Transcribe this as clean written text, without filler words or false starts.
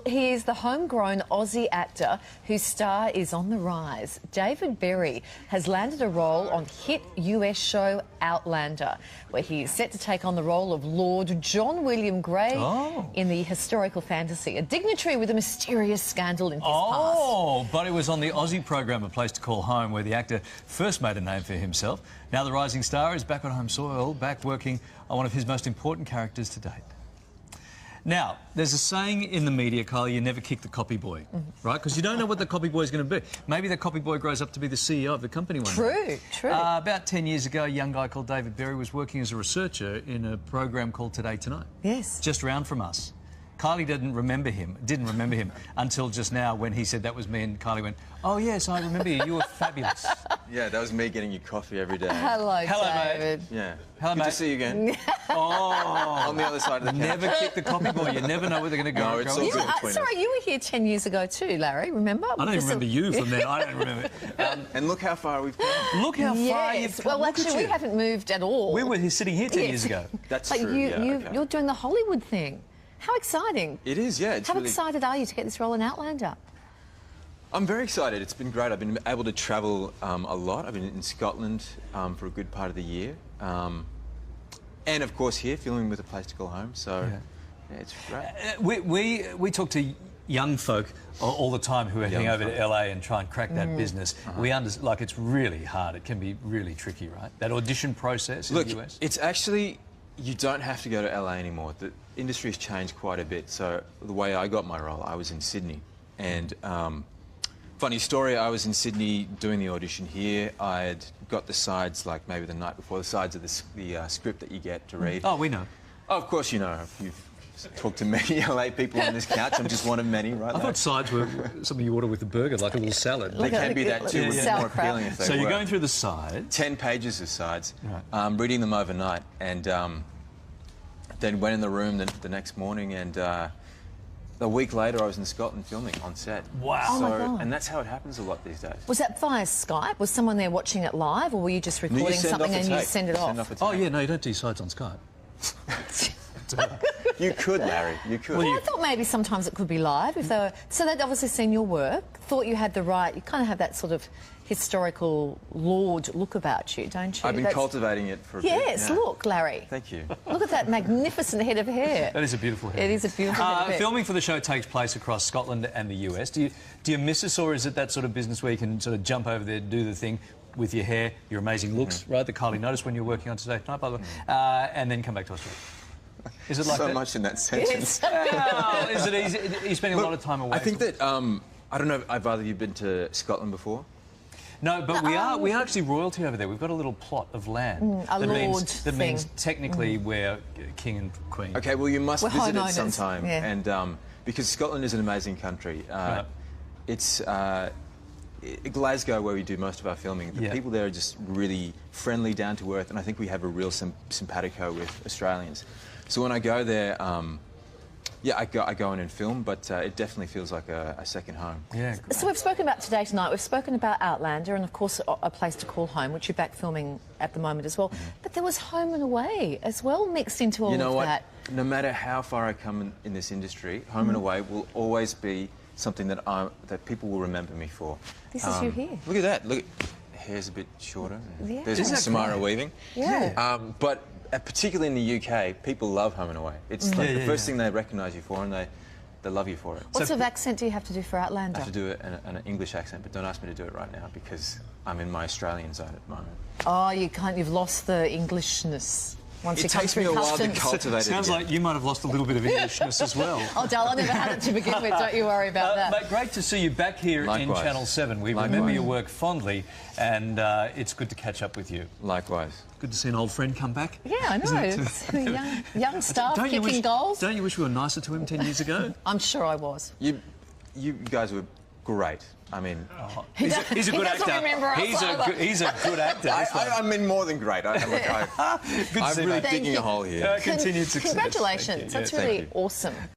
He is the homegrown Aussie actor whose star is on the rise. David Berry has landed a role on hit US show Outlander, where he is set to take on the role of Lord John William Grey in the historical fantasy, a dignitary with a mysterious scandal in his past. Oh, but it was on the Aussie program A Place to Call Home where the actor first made a name for himself. Now the rising star is back on home soil, back working on one of his most important characters to date. Now, there's a saying in the media, Kyle, you never kick the copy boy, right? Because you don't know what the copy boy is going to be. Maybe the copy boy grows up to be the CEO of the company one day. True. About 10 years ago, a young guy called David Berry was working as a researcher in a program called Today Tonight. Yes. Just round from us. Kylie didn't remember him until just now when he said that was me, and Kylie went, "Oh yes, I remember you. You were fabulous." Yeah, that was me getting you coffee every day. Hello, David. Mate. Yeah. Hello, Good mate. to see you again. On the other side of the couch. Never kick the copy boy. You never know where they're going to go. No, it's all good between Sorry, you were here 10 years ago too, Larry, remember? I don't even remember you from then. I don't remember. And look how far we've come. Look how far you've come. Well, Look actually, at we you. haven't moved at all. We were sitting here 10 years ago. That's but true, you're doing the Hollywood thing. How exciting. It is, yeah. It's How really... excited are you to get this role in Outlander? I'm very excited. It's been great. I've been able to travel a lot. I've been in Scotland for a good part of the year. And, of course, here, filming with A Place to Call Home. So, yeah, it's great. We talk to young folk all the time who are heading over to LA and try and crack that business. We understand, like, it's really hard. It can be really tricky, right? That audition process in the US. It's actually... You don't have to go to LA anymore. The industry's changed quite a bit. So the way I got my role, I was in Sydney. And funny story, I was in Sydney doing the audition here. I had got the sides, like maybe the night before, the sides of the script that you get to read. Oh, we know. Oh, of course you know. You've talked to many LA people on this couch. I'm just one of many, right? I thought sides were something you order with a burger, like a little salad. They can be that too, yeah. more appealing if they So were. you're going through the sides. 10 pages of sides, Right. reading them overnight, and then went in the room the next morning, and a week later I was in Scotland filming on set. Wow. Oh, my God. And that's how it happens a lot these days. Was that via Skype? Was someone there watching it live, or were you just recording something and you send it off? Oh, yeah, no, you don't do sides on Skype. You could, Larry, you could. Well, I thought maybe sometimes it could be live. If they were, so they'd obviously seen your work, thought you had the right... You kind of have that sort of historical lord look about you, don't you? I've been cultivating it for a bit. Yes, Yeah. look, Larry. Thank you. Look at that magnificent head of hair. That is a beautiful hair. It is a beautiful head of hair. Filming for the show takes place across Scotland and the US. Do you miss us, or is it that sort of business where you can sort of jump over there, do the thing with your hair, your amazing looks, right, that Kylie noticed when you were working on Today Tonight, by the way, and then come back to Australia? Is it like so that? much in that sentence. Well, is it easy? You're spending a lot of time away. I think that, I don't know, have either of you been to Scotland before? No, but we are actually royalty over there. We've got a little plot of land a lord that means technically we're king and queen. Okay, well, you must visit it homeowners, sometime. yeah. And because Scotland is an amazing country. It's Glasgow, where we do most of our filming. The people there are just really friendly, down to earth, and I think we have a real simpatico with Australians. So when I go there, yeah, I go in and film, but it definitely feels like a second home. Yeah. So we've spoken about Today Tonight, we've spoken about Outlander, and of course A Place to Call Home, which you're back filming at the moment as well. But there was Home and Away as well mixed into all of that. You know what? No matter how far I come in this industry, Home and Away will always be something that people will remember me for. This is you here. Look at that. Look, hair's a bit shorter. Yeah. There's Isn't that Samara great? weaving. Yeah. But particularly in the UK, people love Home and Away. It's like the first thing they recognise you for, and they love you for it. What sort of accent do you have to do for Outlander? I have to do it in an English accent, but don't ask me to do it right now because I'm in my Australian zone at the moment. Oh, you've lost the Englishness. Once It takes me a while to cultivate it. Sounds like you might have lost a little bit of Englishness as well. Oh, Dal, I never had it to begin with. Don't you worry about that. Mate, great to see you back here in Channel 7. We remember your work fondly, and it's good to catch up with you. Likewise. Good to see an old friend come back. Yeah, I know. It's young staff kicking goals. Don't you wish we were nicer to him 10 years ago? I'm sure I was. You guys were great. I mean... He's a good actor. He's a good actor. I mean more than great. I'm really digging a hole here. Continued success. Congratulations. That's really awesome.